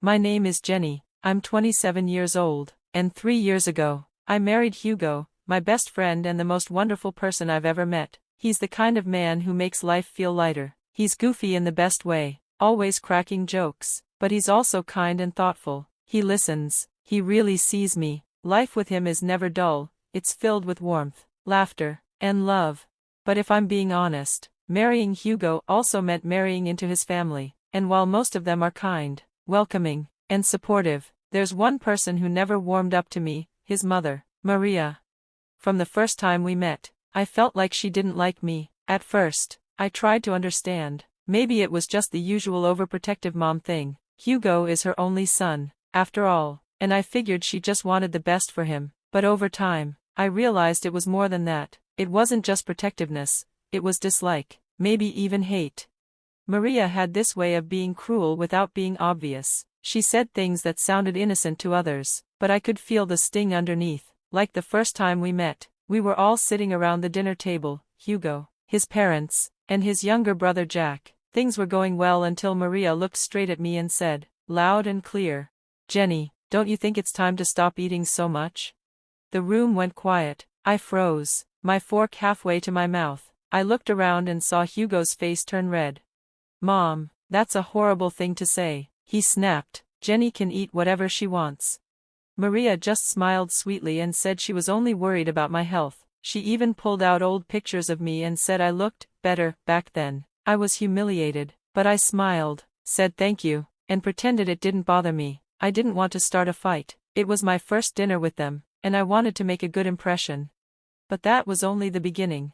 My name is Jenny, I'm 27 years old, and 3 years ago, I married Hugo, my best friend and the most wonderful person I've ever met. He's the kind of man who makes life feel lighter. He's goofy in the best way, always cracking jokes, but he's also kind and thoughtful. He listens, he really sees me. Life with him is never dull, it's filled with warmth, laughter, and love. But if I'm being honest, marrying Hugo also meant marrying into his family, and while most of them are kind, welcoming, and supportive, there's one person who never warmed up to me, his mother, Maria. From the first time we met, I felt like she didn't like me. At first, I tried to understand. Maybe it was just the usual overprotective mom thing. Hugo is her only son, after all, and I figured she just wanted the best for him. But over time, I realized it was more than that. It wasn't just protectiveness, it was dislike, maybe even hate. Maria had this way of being cruel without being obvious. She said things that sounded innocent to others, but I could feel the sting underneath. Like the first time we met, we were all sitting around the dinner table, Hugo, his parents, and his younger brother Jack. Things were going well until Maria looked straight at me and said, loud and clear, "Jenny, don't you think it's time to stop eating so much?" The room went quiet. I froze, my fork halfway to my mouth. I looked around and saw Hugo's face turn red. "Mom, that's a horrible thing to say," he snapped. "Jenny can eat whatever she wants." Maria just smiled sweetly and said she was only worried about my health. She even pulled out old pictures of me and said I looked better back then. I was humiliated, but I smiled, said thank you, and pretended it didn't bother me. I didn't want to start a fight. It was my first dinner with them, and I wanted to make a good impression. But that was only the beginning.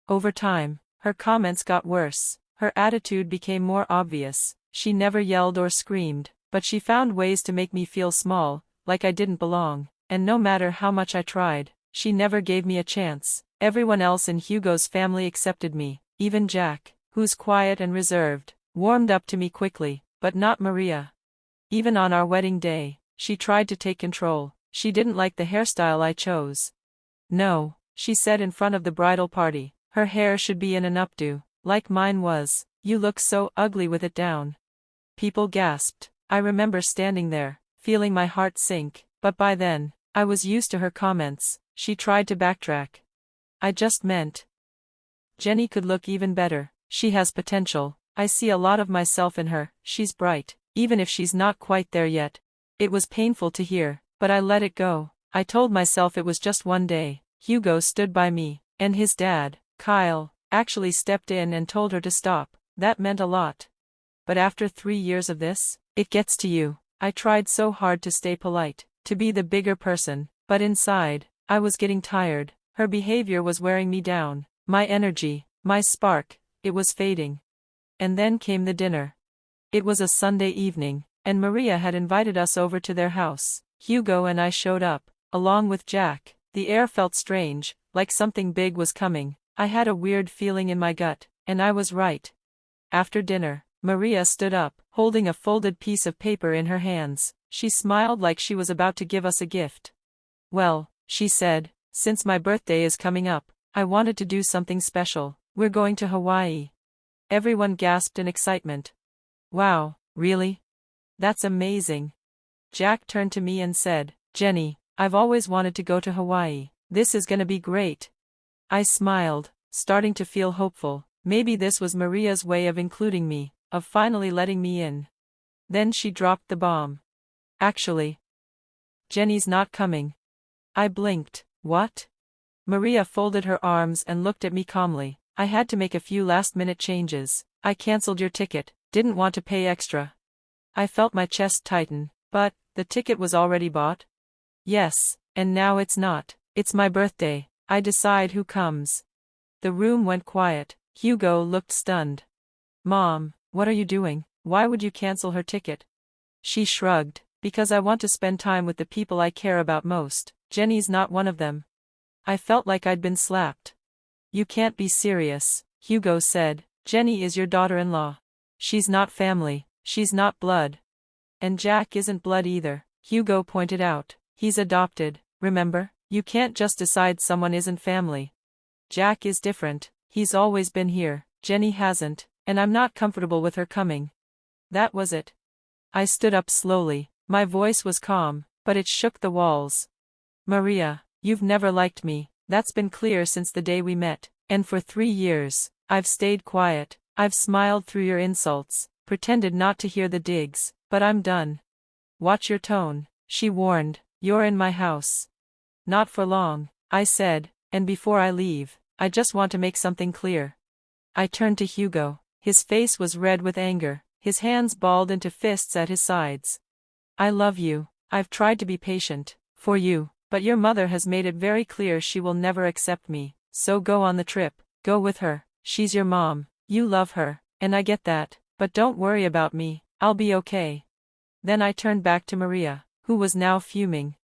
Over time, her comments got worse. Her attitude became more obvious. She never yelled or screamed, but she found ways to make me feel small, like I didn't belong, and no matter how much I tried, she never gave me a chance. Everyone else in Hugo's family accepted me, even Jack, who's quiet and reserved, warmed up to me quickly, but not Maria. Even on our wedding day, she tried to take control. She didn't like the hairstyle I chose. "No," she said in front of the bridal party, "her hair should be in an updo, like mine was. You look so ugly with it down." People gasped. I remember standing there, feeling my heart sink, but by then, I was used to her comments. She tried to backtrack. "I just meant Jenny could look even better. She has potential. I see a lot of myself in her. She's bright, even if she's not quite there yet." It was painful to hear, but I let it go. I told myself it was just one day. Hugo stood by me, and his dad, Kyle, actually stepped in and told her to stop. That meant a lot. But after 3 years of this, it gets to you. I tried so hard to stay polite, to be the bigger person, but inside, I was getting tired. Her behavior was wearing me down. My energy, my spark, it was fading. And then came the dinner. It was a Sunday evening, and Maria had invited us over to their house. Hugo and I showed up, along with Jack. The air felt strange, like something big was coming. I had a weird feeling in my gut, and I was right. After dinner, Maria stood up, holding a folded piece of paper in her hands. She smiled like she was about to give us a gift. "Well," she said, "since my birthday is coming up, I wanted to do something special. We're going to Hawaii." Everyone gasped in excitement. "Wow, really? That's amazing." Jack turned to me and said, "Jenny, I've always wanted to go to Hawaii. This is gonna be great." I smiled, starting to feel hopeful. Maybe this was Maria's way of including me, of finally letting me in. Then she dropped the bomb. "Actually, Jenny's not coming." I blinked. "What?" Maria folded her arms and looked at me calmly. "I had to make a few last-minute changes. I canceled your ticket, didn't want to pay extra." I felt my chest tighten. "But, the ticket was already bought?" "Yes, and now it's not. It's my birthday. I decide who comes." The room went quiet. Hugo looked stunned. "Mom, what are you doing? Why would you cancel her ticket?" She shrugged. "Because I want to spend time with the people I care about most. Jenny's not one of them." I felt like I'd been slapped. "You can't be serious," Hugo said. "Jenny is your daughter-in-law. She's not family, she's not blood." "And Jack isn't blood either," Hugo pointed out. "He's adopted, remember? You can't just decide someone isn't family. Jack is different. He's always been here, Jenny hasn't, and I'm not comfortable with her coming." That was it. I stood up slowly. My voice was calm, but it shook the walls. Maria, you've never liked me, that's been clear since the day we met, and for 3 years, I've stayed quiet, I've smiled through your insults, pretended not to hear the digs, but I'm done. Watch your tone, she warned, you're in my house. Not for long, I said, and before I leave, I just want to make something clear. I turned to Hugo. His face was red with anger, his hands balled into fists at his sides. I love you, I've tried to be patient, for you, but your mother has made it very clear she will never accept me, so go on the trip, go with her, she's your mom, you love her, and I get that, but don't worry about me, I'll be okay. Then I turned back to Maria, who was now fuming.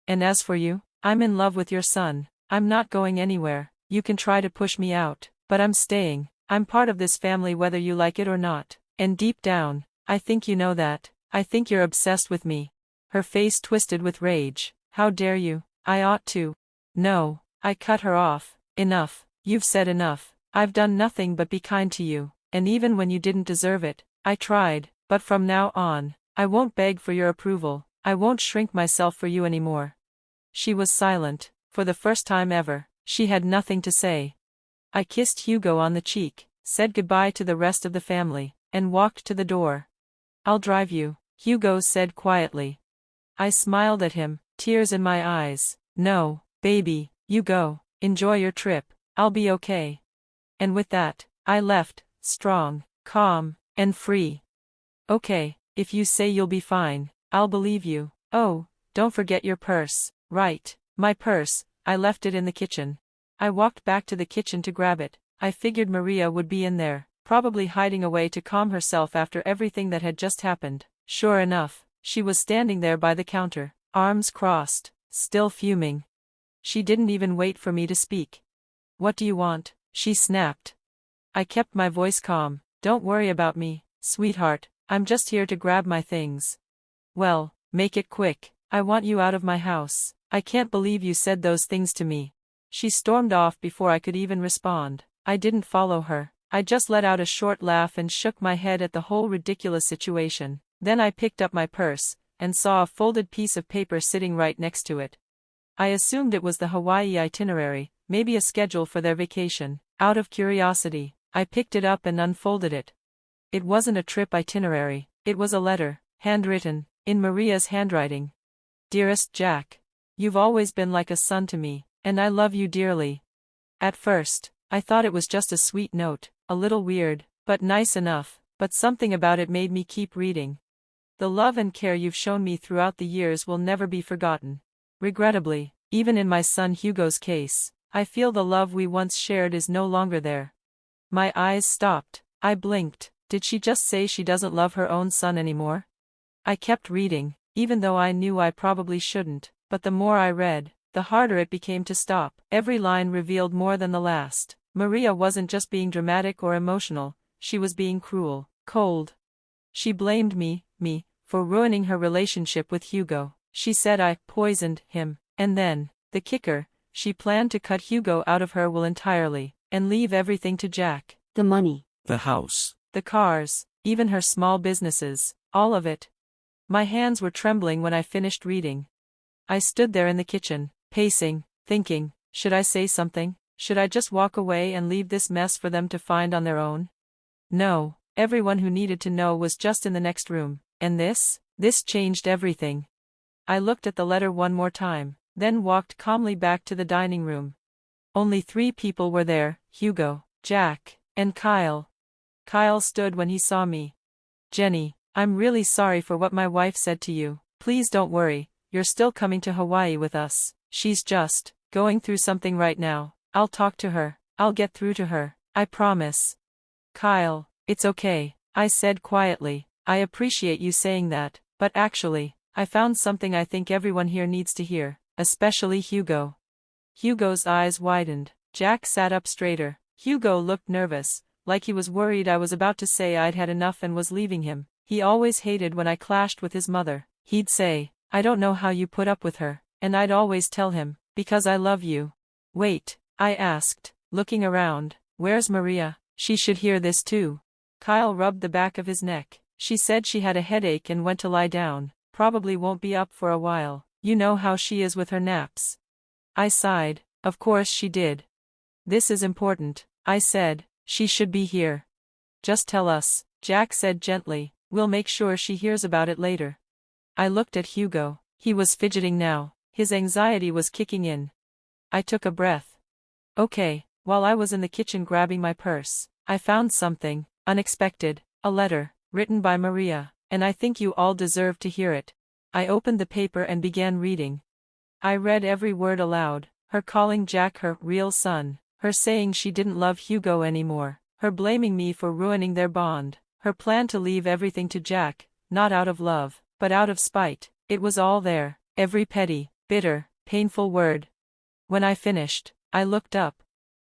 And as for you, I'm in love with your son, I'm not going anywhere, you can try to push me out, but I'm staying, I'm part of this family whether you like it or not, and deep down, I think you know that, I think you're obsessed with me. Her face twisted with rage. How dare you, I ought to. No, I cut her off. Enough, you've said enough, I've done nothing but be kind to you, and even when you didn't deserve it, I tried, but from now on, I won't beg for your approval, I won't shrink myself for you anymore. She was silent, for the first time ever, she had nothing to say. I kissed Hugo on the cheek, said goodbye to the rest of the family, and walked to the door. I'll drive you, Hugo said quietly. I smiled at him, tears in my eyes. No, baby, you go, enjoy your trip, I'll be okay. And with that, I left, strong, calm, and free. Okay, if you say you'll be fine, I'll believe you. Oh, don't forget your purse. Right, my purse, I left it in the kitchen. I walked back to the kitchen to grab it. I figured Maria would be in there, probably hiding away to calm herself after everything that had just happened. Sure enough, she was standing there by the counter, arms crossed, still fuming. She didn't even wait for me to speak. What do you want? She snapped. I kept my voice calm. Don't worry about me, sweetheart, I'm just here to grab my things. Well, make it quick, I want you out of my house. I can't believe you said those things to me. She stormed off before I could even respond. I didn't follow her. I just let out a short laugh and shook my head at the whole ridiculous situation. Then I picked up my purse, and saw a folded piece of paper sitting right next to it. I assumed it was the Hawaii itinerary, maybe a schedule for their vacation. Out of curiosity, I picked it up and unfolded it. It wasn't a trip itinerary, it was a letter, handwritten, in Maria's handwriting. Dearest Jack, you've always been like a son to me, and I love you dearly. At first, I thought it was just a sweet note, a little weird, but nice enough, but something about it made me keep reading. The love and care you've shown me throughout the years will never be forgotten. Regrettably, even in my son Hugo's case, I feel the love we once shared is no longer there. My eyes stopped, I blinked. Did she just say she doesn't love her own son anymore? I kept reading, even though I knew I probably shouldn't, but the more I read, the harder it became to stop. Every line revealed more than the last. Maria wasn't just being dramatic or emotional, she was being cruel, cold. She blamed me, for ruining her relationship with Hugo. She said I poisoned him, and then, the kicker, she planned to cut Hugo out of her will entirely, and leave everything to Jack. The money. The house. The cars, even her small businesses, all of it. My hands were trembling when I finished reading. I stood there in the kitchen, pacing, thinking, should I say something? Should I just walk away and leave this mess for them to find on their own? No, everyone who needed to know was just in the next room, and this changed everything. I looked at the letter one more time, then walked calmly back to the dining room. Only 3 people were there, Hugo, Jack, and Kyle. Kyle stood when he saw me. Jenny, I'm really sorry for what my wife said to you. Please don't worry, you're still coming to Hawaii with us. She's just going through something right now. I'll talk to her, I'll get through to her, I promise. Kyle, it's okay, I said quietly. I appreciate you saying that, but actually, I found something I think everyone here needs to hear, especially Hugo. Hugo's eyes widened. Jack sat up straighter. Hugo looked nervous, like he was worried I was about to say I'd had enough and was leaving him. He always hated when I clashed with his mother. He'd say, I don't know how you put up with her, and I'd always tell him, because I love you. Wait, I asked, looking around, where's Maria? She should hear this too. Kyle rubbed the back of his neck. She said she had a headache and went to lie down, probably won't be up for a while. You know how she is with her naps. I sighed. Of course she did. This is important, I said. She should be here. Just tell us, Jack said gently. We'll make sure she hears about it later. I looked at Hugo. He was fidgeting now. His anxiety was kicking in. I took a breath. Okay. While I was in the kitchen grabbing my purse, I found something unexpected, a letter, written by Maria, and I think you all deserve to hear it. I opened the paper and began reading. I read every word aloud, her calling Jack her real son, her saying she didn't love Hugo anymore, her blaming me for ruining their bond, her plan to leave everything to Jack, not out of love, but out of spite. It was all there, every petty, bitter, painful word. When I finished, I looked up.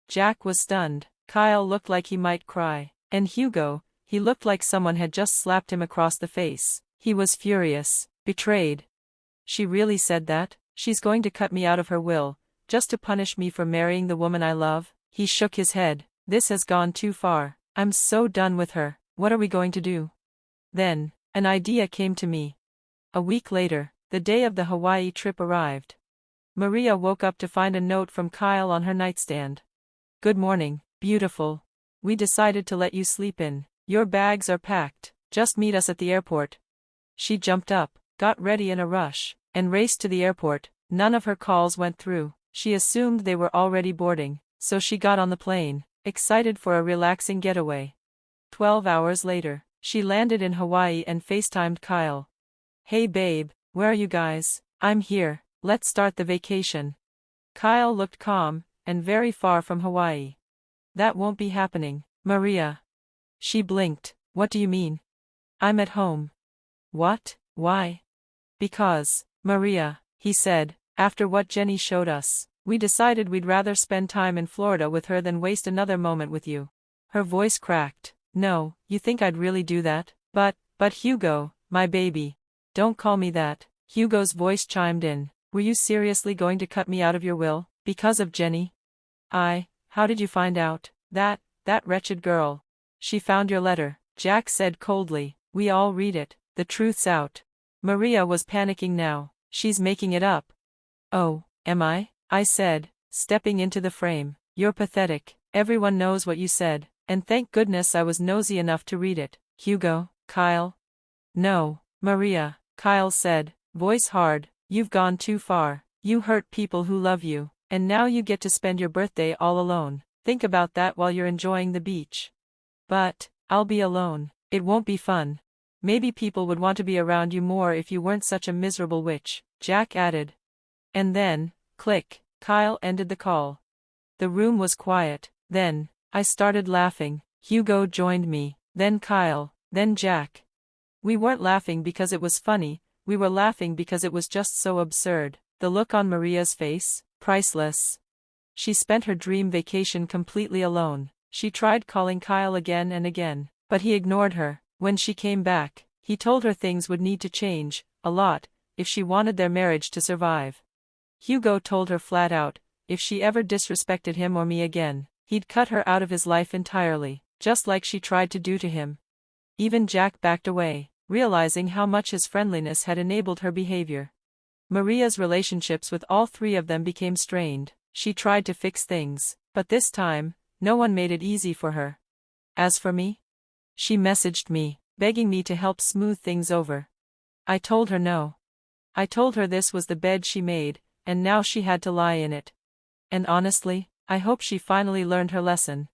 Jack was stunned, Kyle looked like he might cry, and Hugo, he looked like someone had just slapped him across the face. He was furious, betrayed. She really said that? She's going to cut me out of her will, just to punish me for marrying the woman I love? He shook his head. This has gone too far. I'm so done with her. What are we going to do? Then, an idea came to me. A week later, the day of the Hawaii trip arrived. Maria woke up to find a note from Kyle on her nightstand. Good morning, beautiful. We decided to let you sleep in. Your bags are packed. Just meet us at the airport. She jumped up, got ready in a rush, and raced to the airport. None of her calls went through. She assumed they were already boarding, so she got on the plane, excited for a relaxing getaway. 12 hours later, she landed in Hawaii and FaceTimed Kyle. Hey babe, where are you guys? I'm here, let's start the vacation. Kyle looked calm, and very far from Hawaii. That won't be happening, Maria. She blinked. What do you mean? I'm at home. What? Why? Because, Maria, he said, after what Jenny showed us, we decided we'd rather spend time in Florida with her than waste another moment with you. Her voice cracked. No, you think I'd really do that? But Hugo, my baby. Don't call me that. Hugo's voice chimed in. Were you seriously going to cut me out of your will, because of Jenny? How did you find out? That wretched girl. She found your letter, Jack said coldly. We all read it. The truth's out. Maria was panicking now. She's making it up. Oh, am I? I said, stepping into the frame. You're pathetic. Everyone knows what you said, and thank goodness I was nosy enough to read it. Hugo, Kyle? No, Maria, Kyle said, voice hard. You've gone too far. You hurt people who love you, and now you get to spend your birthday all alone. Think about that while you're enjoying the beach. But, I'll be alone. It won't be fun. Maybe people would want to be around you more if you weren't such a miserable witch, Jack added. And then, click, Kyle ended the call. The room was quiet. Then, I started laughing. Hugo joined me, then Kyle, then Jack. We weren't laughing because it was funny, we were laughing because it was just so absurd. The look on Maria's face, priceless. She spent her dream vacation completely alone. She tried calling Kyle again and again, but he ignored her. When she came back, he told her things would need to change, a lot, if she wanted their marriage to survive. Hugo told her flat out, if she ever disrespected him or me again, he'd cut her out of his life entirely, just like she tried to do to him. Even Jack backed away, realizing how much his friendliness had enabled her behavior. Maria's relationships with all three of them became strained. She tried to fix things, but this time, no one made it easy for her. As for me? She messaged me, begging me to help smooth things over. I told her no. I told her this was the bed she made, and now she had to lie in it. And honestly, I hope she finally learned her lesson.